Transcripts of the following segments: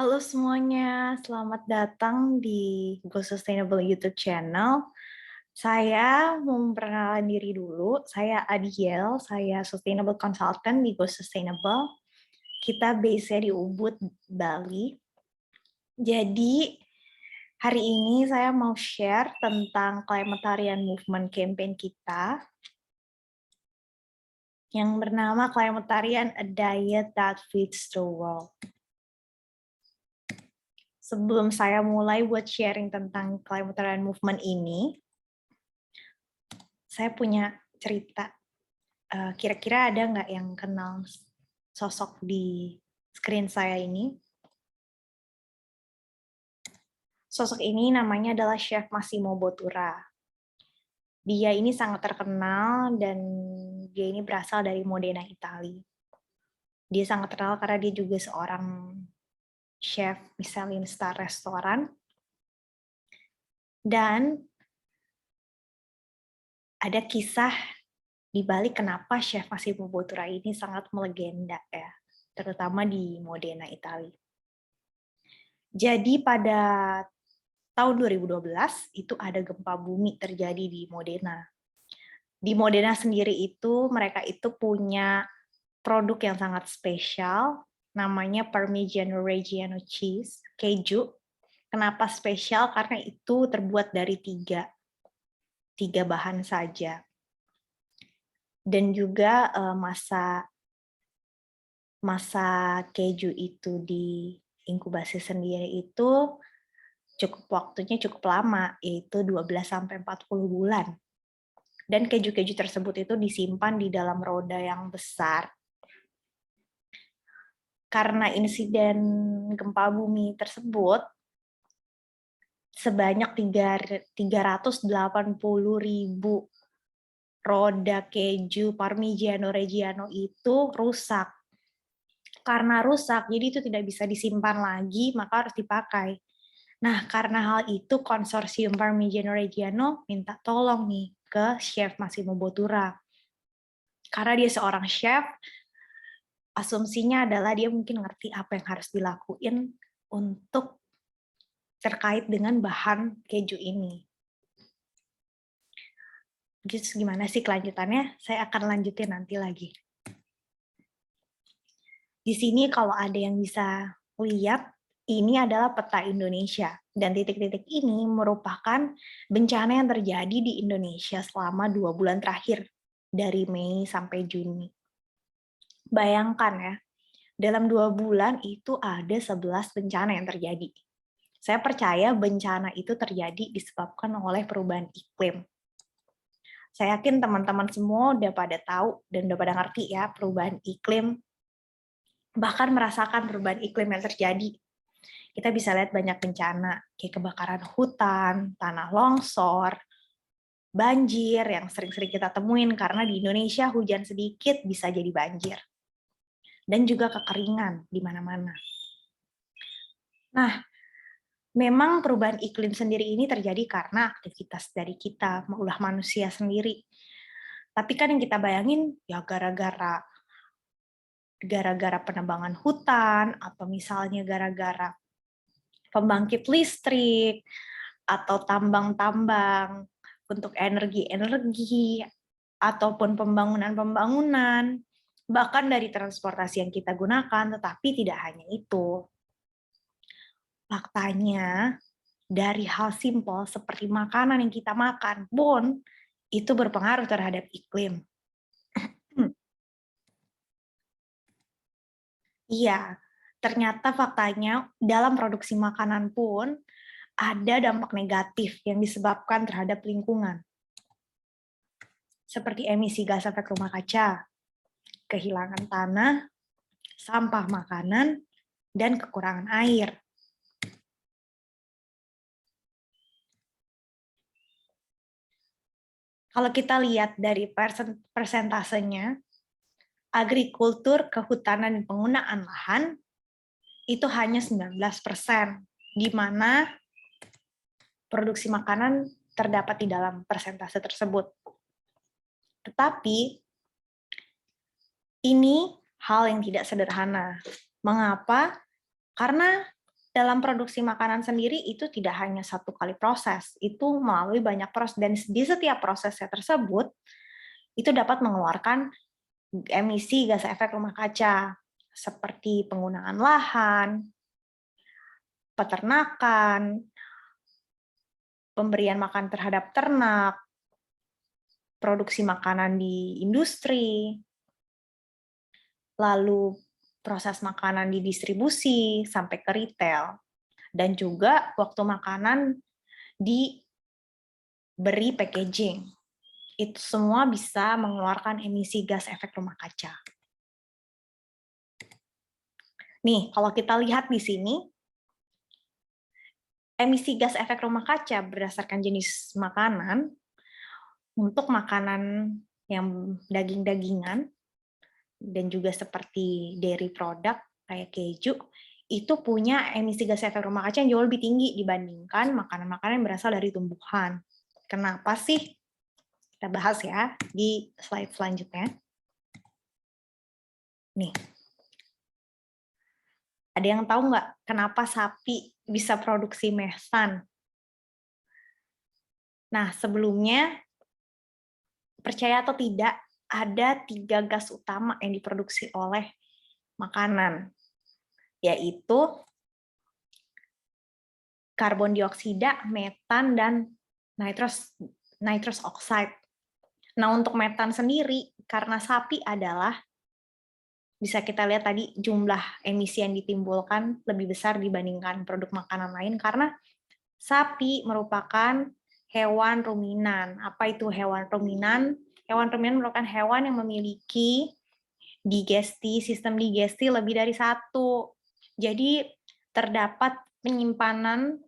Halo semuanya, selamat datang di Go Sustainable YouTube channel. Saya mau memperkenalkan diri dulu. Saya Adiel, saya Sustainable Consultant di Go Sustainable. Kita base-nya di Ubud, Bali. Jadi, hari ini saya mau share tentang Climatarian Movement Campaign kita yang bernama Climatarian A Diet That Feeds the World. Sebelum saya mulai buat sharing tentang Climatarian Movement ini, saya punya cerita. Kira-kira ada nggak yang kenal sosok di screen saya ini? Sosok ini namanya adalah Chef Massimo Bottura. Dia ini sangat terkenal dan dia ini berasal dari Modena, Italia. Dia sangat terkenal karena dia juga seorang chef Michelin star restoran. Dan ada kisah di balik kenapa Chef Massimo Bottura ini sangat melegenda ya, terutama di Modena, Italia. Jadi pada tahun 2012 itu ada gempa bumi terjadi di Modena. Di Modena sendiri itu mereka itu punya produk yang sangat spesial, namanya Parmigiano Reggiano cheese, keju. Kenapa spesial? Karena itu terbuat dari tiga bahan saja. Dan juga masa keju itu di inkubasi sendiri itu waktunya cukup lama, yaitu 12-40 bulan. Dan keju-keju tersebut itu disimpan di dalam roda yang besar. Karena insiden gempa bumi tersebut, sebanyak 380.000 roda keju Parmigiano Reggiano itu rusak. Karena rusak, jadi itu tidak bisa disimpan lagi, maka harus dipakai. Nah, karena hal itu, konsorsium Parmigiano Reggiano minta tolong nih ke Chef Massimo Bottura. Karena dia seorang chef, asumsinya adalah dia mungkin ngerti apa yang harus dilakuin untuk terkait dengan bahan keju ini. Jadi gimana sih kelanjutannya? Saya akan lanjutin nanti lagi. Di sini kalau ada yang bisa lihat, ini adalah peta Indonesia. Dan titik-titik ini merupakan bencana yang terjadi di Indonesia selama 2 bulan terakhir, dari Mei sampai Juni. Bayangkan ya, dalam 2 bulan itu ada 11 bencana yang terjadi. Saya percaya bencana itu terjadi disebabkan oleh perubahan iklim. Saya yakin teman-teman semua udah pada tahu dan udah pada ngerti ya perubahan iklim, bahkan merasakan perubahan iklim yang terjadi. Kita bisa lihat banyak bencana, kayak kebakaran hutan, tanah longsor, banjir yang sering-sering kita temuin karena di Indonesia hujan sedikit bisa jadi banjir. Dan juga kekeringan di mana-mana. Nah, memang perubahan iklim sendiri ini terjadi karena aktivitas dari kita, ulah manusia sendiri. Tapi kan yang kita bayangin ya gara-gara penebangan hutan, atau misalnya gara-gara pembangkit listrik, atau tambang-tambang untuk energi-energi, ataupun pembangunan-pembangunan, bahkan dari transportasi yang kita gunakan, tetapi tidak hanya itu. Faktanya, dari hal simpel seperti makanan yang kita makan pun, itu berpengaruh terhadap iklim. Iya, ternyata faktanya dalam produksi makanan pun ada dampak negatif yang disebabkan terhadap lingkungan. Seperti emisi gas efek rumah kaca, kehilangan tanah, sampah makanan, dan kekurangan air. Kalau kita lihat dari persentasenya, agrikultur, kehutanan, dan penggunaan lahan itu hanya 19%, di mana produksi makanan terdapat di dalam persentase tersebut. Tetapi ini hal yang tidak sederhana. Mengapa? Karena dalam produksi makanan sendiri itu tidak hanya satu kali proses, itu melalui banyak proses, dan di setiap prosesnya tersebut itu dapat mengeluarkan emisi gas efek rumah kaca seperti penggunaan lahan, peternakan, pemberian makan terhadap ternak, produksi makanan di industri, lalu proses makanan di distribusi sampai ke retail, dan juga waktu makanan diberi packaging. Itu semua bisa mengeluarkan emisi gas efek rumah kaca. Nih, kalau kita lihat di sini, emisi gas efek rumah kaca berdasarkan jenis makanan, untuk makanan yang daging-dagingan, dan juga seperti dairy product kayak keju, itu punya emisi gas efek rumah kaca yang jauh lebih tinggi dibandingkan makanan-makanan yang berasal dari tumbuhan. Kenapa sih? Kita bahas ya di slide selanjutnya. Nih, ada yang tahu nggak kenapa sapi bisa produksi metan? Nah, sebelumnya, percaya atau tidak, ada 3 gas utama yang diproduksi oleh makanan, yaitu karbon dioksida, metan, dan nitrous oxide. Nah, untuk metan sendiri, karena sapi adalah, bisa kita lihat tadi jumlah emisi yang ditimbulkan lebih besar dibandingkan produk makanan lain, karena sapi merupakan hewan ruminan. Apa itu hewan ruminan? Hewan ruminan merupakan hewan yang memiliki sistem digesti lebih dari satu. Jadi terdapat penyimpanan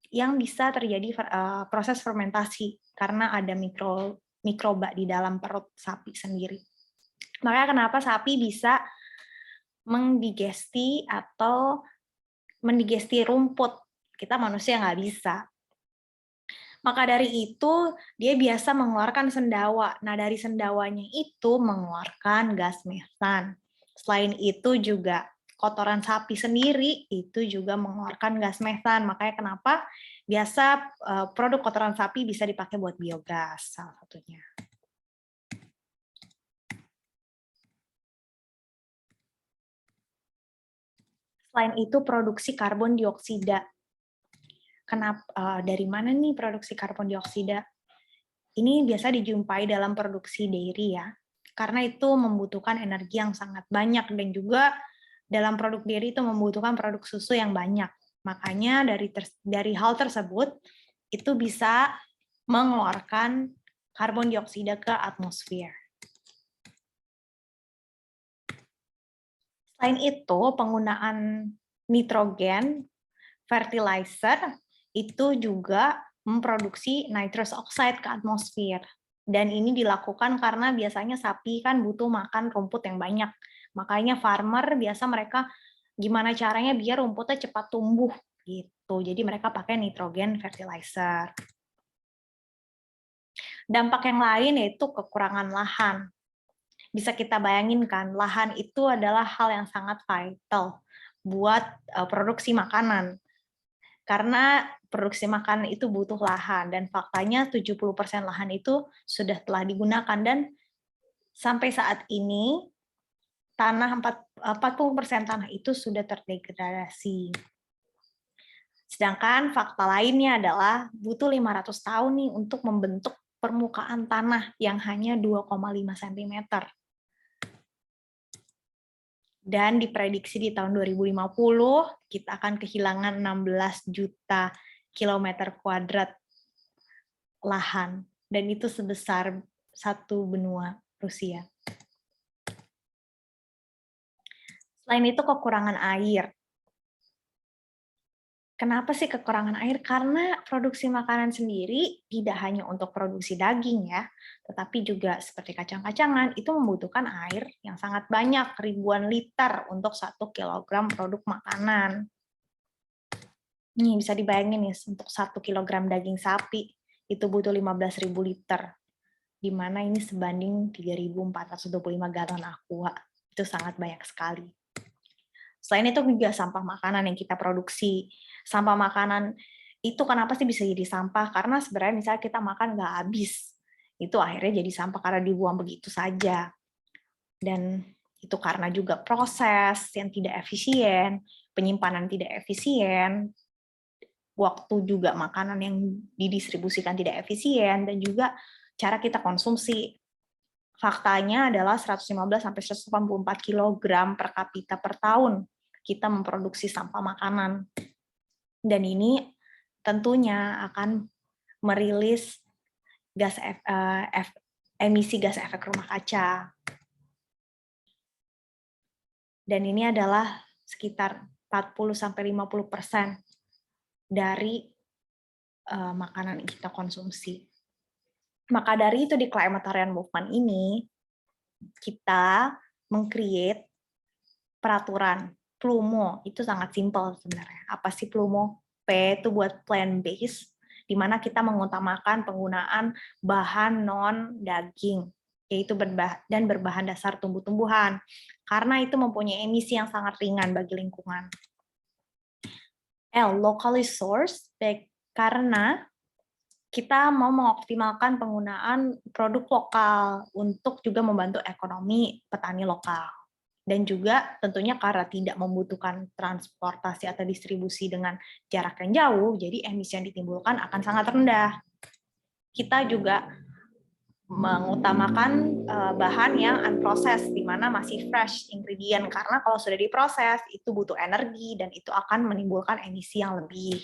yang bisa terjadi proses fermentasi karena ada mikroba di dalam perut sapi sendiri. Makanya kenapa sapi bisa mendigesti rumput. Kita manusia nggak bisa. Maka dari itu, dia biasa mengeluarkan sendawa. Nah, dari sendawanya itu mengeluarkan gas metan. Selain itu juga kotoran sapi sendiri itu juga mengeluarkan gas metan. Makanya kenapa biasa produk kotoran sapi bisa dipakai buat biogas, salah satunya. Selain itu, produksi karbon dioksida. Dari mana nih produksi karbon dioksida? Ini biasa dijumpai dalam produksi dairy ya, karena itu membutuhkan energi yang sangat banyak, dan juga dalam produk dairy itu membutuhkan produk susu yang banyak. Makanya dari hal tersebut, itu bisa mengeluarkan karbon dioksida ke atmosfer. Selain itu, penggunaan nitrogen fertilizer itu juga memproduksi nitrous oxide ke atmosfer. Dan ini dilakukan karena biasanya sapi kan butuh makan rumput yang banyak. Makanya farmer biasa mereka gimana caranya biar rumputnya cepat tumbuh gitu. Jadi mereka pakai nitrogen fertilizer. Dampak yang lain yaitu kekurangan lahan. Bisa kita bayangin kan, lahan itu adalah hal yang sangat vital buat produksi makanan. Karena produksi makanan itu butuh lahan, dan faktanya 70% lahan itu sudah telah digunakan, dan sampai saat ini 40% tanah itu sudah terdegradasi. Sedangkan fakta lainnya adalah butuh 500 tahun nih untuk membentuk permukaan tanah yang hanya 2,5 cm. Dan diprediksi di tahun 2050 kita akan kehilangan 16 juta kilometer kuadrat lahan, dan itu sebesar satu benua Rusia. Selain itu, kekurangan air. Kenapa sih kekurangan air? Karena produksi makanan sendiri tidak hanya untuk produksi daging ya, tetapi juga seperti kacang-kacangan itu membutuhkan air yang sangat banyak, ribuan liter untuk 1 kilogram produk makanan. Nih bisa dibayangin nih, untuk 1 kilogram daging sapi itu butuh 15.000 liter, di mana ini sebanding 3.425 galon aqua. Itu sangat banyak sekali. Selain itu juga sampah makanan yang kita produksi. Sampah makanan itu kenapa sih bisa jadi sampah? Karena sebenarnya misalnya kita makan nggak habis, itu akhirnya jadi sampah karena dibuang begitu saja. Dan itu karena juga proses yang tidak efisien, penyimpanan tidak efisien, waktu juga makanan yang didistribusikan tidak efisien, dan juga cara kita konsumsi. Faktanya adalah 115-184 kg per kapita per tahun kita memproduksi sampah makanan. Dan ini tentunya akan merilis emisi gas efek rumah kaca. Dan ini adalah sekitar 40-50% dari makanan yang kita konsumsi. Maka dari itu di Climatarian Movement ini, kita meng-create peraturan Plumo. Itu sangat simpel sebenarnya. Apa sih Plumo? P itu buat plant-based, di mana kita mengutamakan penggunaan bahan non-daging, yaitu berbahan dasar tumbuh-tumbuhan, karena itu mempunyai emisi yang sangat ringan bagi lingkungan. L, locally sourced, karena kita mau mengoptimalkan penggunaan produk lokal untuk juga membantu ekonomi petani lokal. Dan juga tentunya karena tidak membutuhkan transportasi atau distribusi dengan jarak yang jauh, jadi emisi yang ditimbulkan akan sangat rendah. Kita juga mengutamakan bahan yang unprocessed, di mana masih fresh ingredient, karena kalau sudah diproses itu butuh energi dan itu akan menimbulkan emisi yang lebih.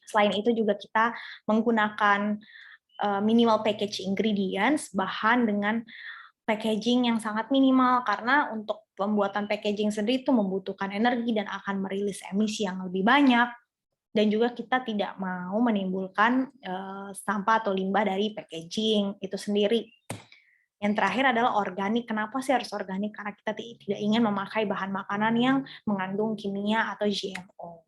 Selain itu juga kita menggunakan minimal package ingredients, bahan dengan packaging yang sangat minimal, karena untuk pembuatan packaging sendiri itu membutuhkan energi dan akan merilis emisi yang lebih banyak. Dan juga kita tidak mau menimbulkan sampah atau limbah dari packaging itu sendiri. Yang terakhir adalah organik. Kenapa sih harus organik? Karena kita tidak ingin memakai bahan makanan yang mengandung kimia atau GMO.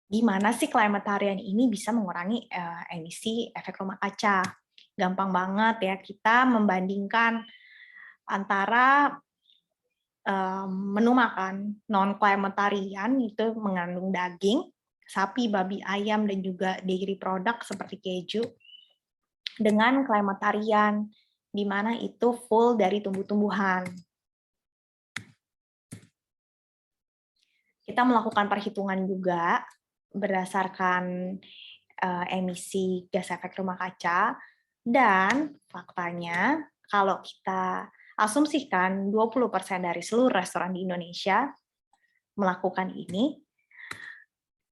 Gimana sih Climatarian ini bisa mengurangi emisi efek rumah kaca? Gampang banget ya, kita membandingkan antara menu makan non-Climatarian, itu mengandung daging, sapi, babi, ayam, dan juga dairy product seperti keju, dengan Climatarian, di mana itu full dari tumbuh-tumbuhan. Kita melakukan perhitungan juga berdasarkan emisi gas efek rumah kaca, dan faktanya kalau kita asumsikan 20% dari seluruh restoran di Indonesia melakukan ini,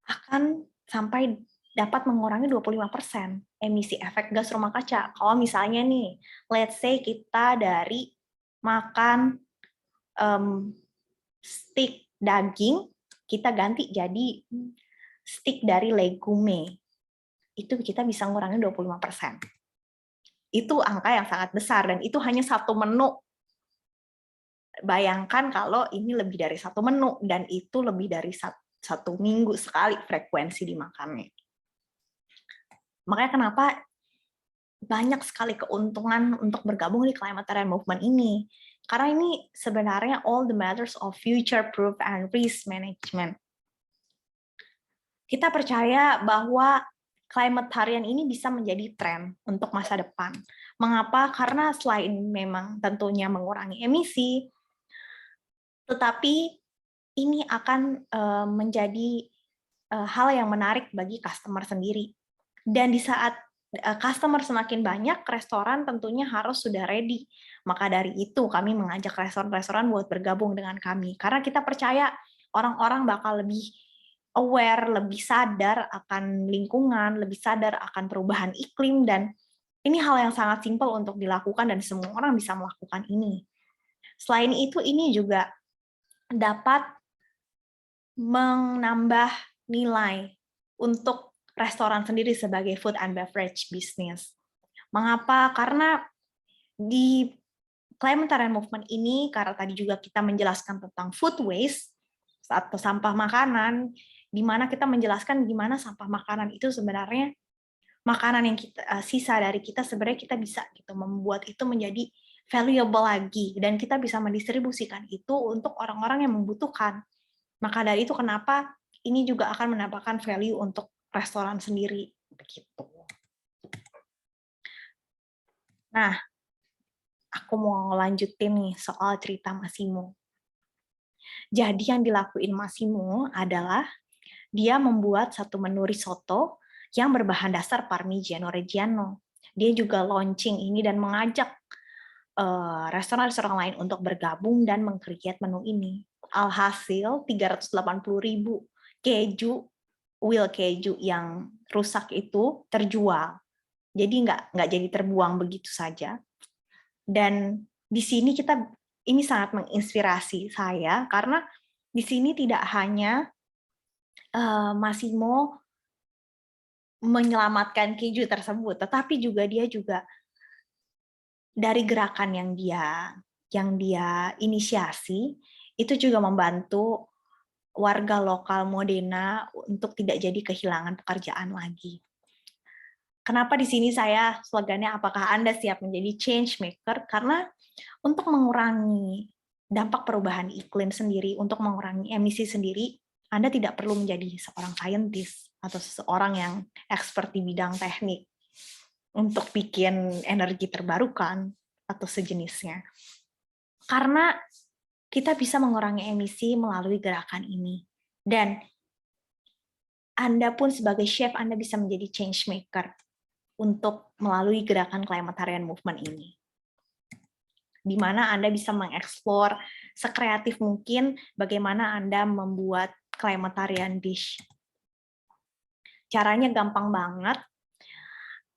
akan sampai dapat mengurangi 25% emisi efek gas rumah kaca. Kalau misalnya nih, let's say kita dari makan stick daging, kita ganti jadi stick dari legume, itu kita bisa ngurangi 25%. Itu angka yang sangat besar, dan itu hanya satu menu. Bayangkan kalau ini lebih dari satu menu, dan itu lebih dari satu minggu sekali frekuensi dimakannya. Makanya kenapa banyak sekali keuntungan untuk bergabung di Climatarian Movement ini. Karena ini sebenarnya all the matters of future-proof and risk management. Kita percaya bahwa Climatarian ini bisa menjadi tren untuk masa depan. Mengapa? Karena selain memang tentunya mengurangi emisi, tetapi ini akan menjadi hal yang menarik bagi customer sendiri. Dan di saat customer semakin banyak, restoran tentunya harus sudah ready. Maka dari itu kami mengajak restoran-restoran buat bergabung dengan kami. Karena kita percaya orang-orang bakal lebih aware, lebih sadar akan lingkungan, lebih sadar akan perubahan iklim, dan ini hal yang sangat simpel untuk dilakukan dan semua orang bisa melakukan ini. Selain itu, ini juga dapat menambah nilai untuk restoran sendiri sebagai food and beverage business. Mengapa? Karena di Climatarian Movement ini, karena tadi juga kita menjelaskan tentang food waste atau sampah makanan, di mana kita menjelaskan gimana sampah makanan itu sebenarnya makanan yang kita sisa dari kita, sebenarnya kita bisa gitu membuat itu menjadi valuable lagi dan kita bisa mendistribusikan itu untuk orang-orang yang membutuhkan. Maka dari itu kenapa ini juga akan mendapatkan value untuk restoran sendiri begitu. Nah, aku mau lanjutin nih soal cerita Massimo. Jadi yang dilakuin Massimo adalah dia membuat satu menu risotto yang berbahan dasar Parmigiano Reggiano. Dia juga launching ini dan mengajak restoran-restoran lain untuk bergabung dan meng-create menu ini. Alhasil 380.000 keju, wheel keju yang rusak itu terjual. Jadi nggak jadi terbuang begitu saja. Dan di sini ini sangat menginspirasi saya karena di sini tidak hanya Massimo menyelamatkan keju tersebut, tetapi juga dia juga dari gerakan yang dia inisiasi itu juga membantu warga lokal Modena untuk tidak jadi kehilangan pekerjaan lagi. Kenapa di sini saya slogannya apakah Anda siap menjadi change maker? Karena untuk mengurangi dampak perubahan iklim sendiri, untuk mengurangi emisi sendiri, Anda tidak perlu menjadi seorang saintis atau seseorang yang expert di bidang teknik untuk bikin energi terbarukan atau sejenisnya. Karena kita bisa mengurangi emisi melalui gerakan ini. Dan Anda pun sebagai chef, Anda bisa menjadi change maker untuk melalui gerakan Climatarian Movement ini. Di mana Anda bisa mengeksplor sekreatif mungkin bagaimana Anda membuat Climatarian dish. Caranya gampang banget.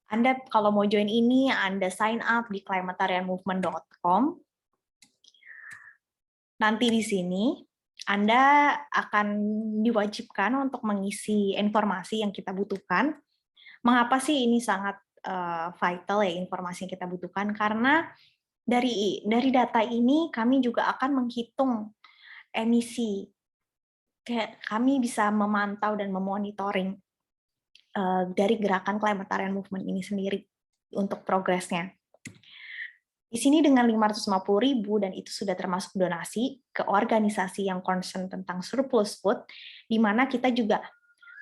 Anda kalau mau join ini, Anda sign up di climatarianmovement.com. Nanti di sini Anda akan diwajibkan untuk mengisi informasi yang kita butuhkan. Mengapa sih ini sangat vital ya informasi yang kita butuhkan? Karena dari data ini kami juga akan menghitung emisi. Kami bisa memantau dan memonitoring dari gerakan Climatarian Movement ini sendiri untuk progresnya. Di sini dengan 550.000 dan itu sudah termasuk donasi ke organisasi yang concern tentang surplus food, di mana kita juga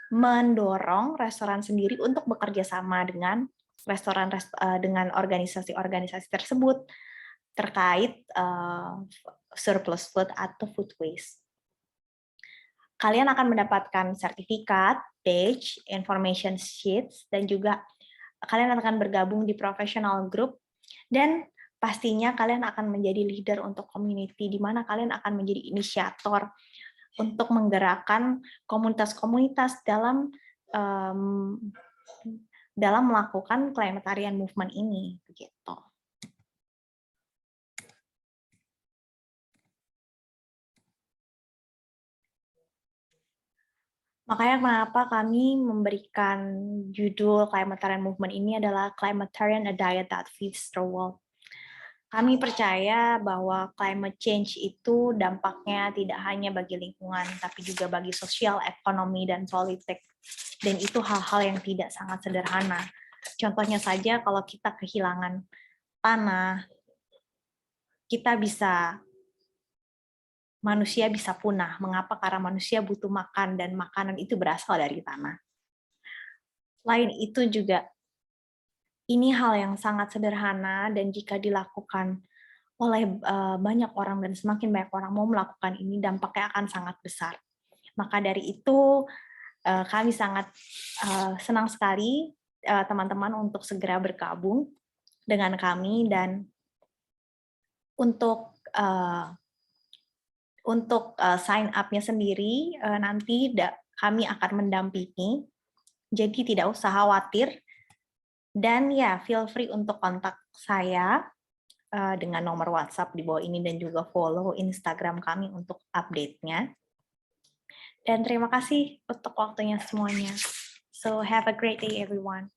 mendorong restoran sendiri untuk bekerja sama dengan dengan organisasi-organisasi tersebut terkait surplus food atau food waste. Kalian akan mendapatkan sertifikat, badge, information sheets, dan juga kalian akan bergabung di professional group, dan pastinya kalian akan menjadi leader untuk community, di mana kalian akan menjadi inisiator untuk menggerakkan komunitas-komunitas dalam melakukan Climatarian Movement ini, begitu. Makanya kenapa kami memberikan judul Climatarian Movement ini adalah Climatarian, a Diet that Feeds the World. Kami percaya bahwa climate change itu dampaknya tidak hanya bagi lingkungan, tapi juga bagi sosial, ekonomi, dan politik. Dan itu hal-hal yang tidak sangat sederhana. Contohnya saja kalau kita kehilangan tanah, manusia bisa punah. Mengapa? Karena manusia butuh makan, dan makanan itu berasal dari tanah. Selain itu juga, ini hal yang sangat sederhana, dan jika dilakukan oleh banyak orang dan semakin banyak orang mau melakukan ini, dampaknya akan sangat besar. Maka dari itu, kami sangat senang sekali teman-teman untuk segera bergabung dengan kami, dan untuk sign up-nya sendiri nanti kami akan mendampingi, jadi tidak usah khawatir. Dan ya, feel free untuk kontak saya dengan nomor WhatsApp di bawah ini dan juga follow Instagram kami untuk update-nya. Dan terima kasih untuk waktunya semuanya. So have a great day everyone.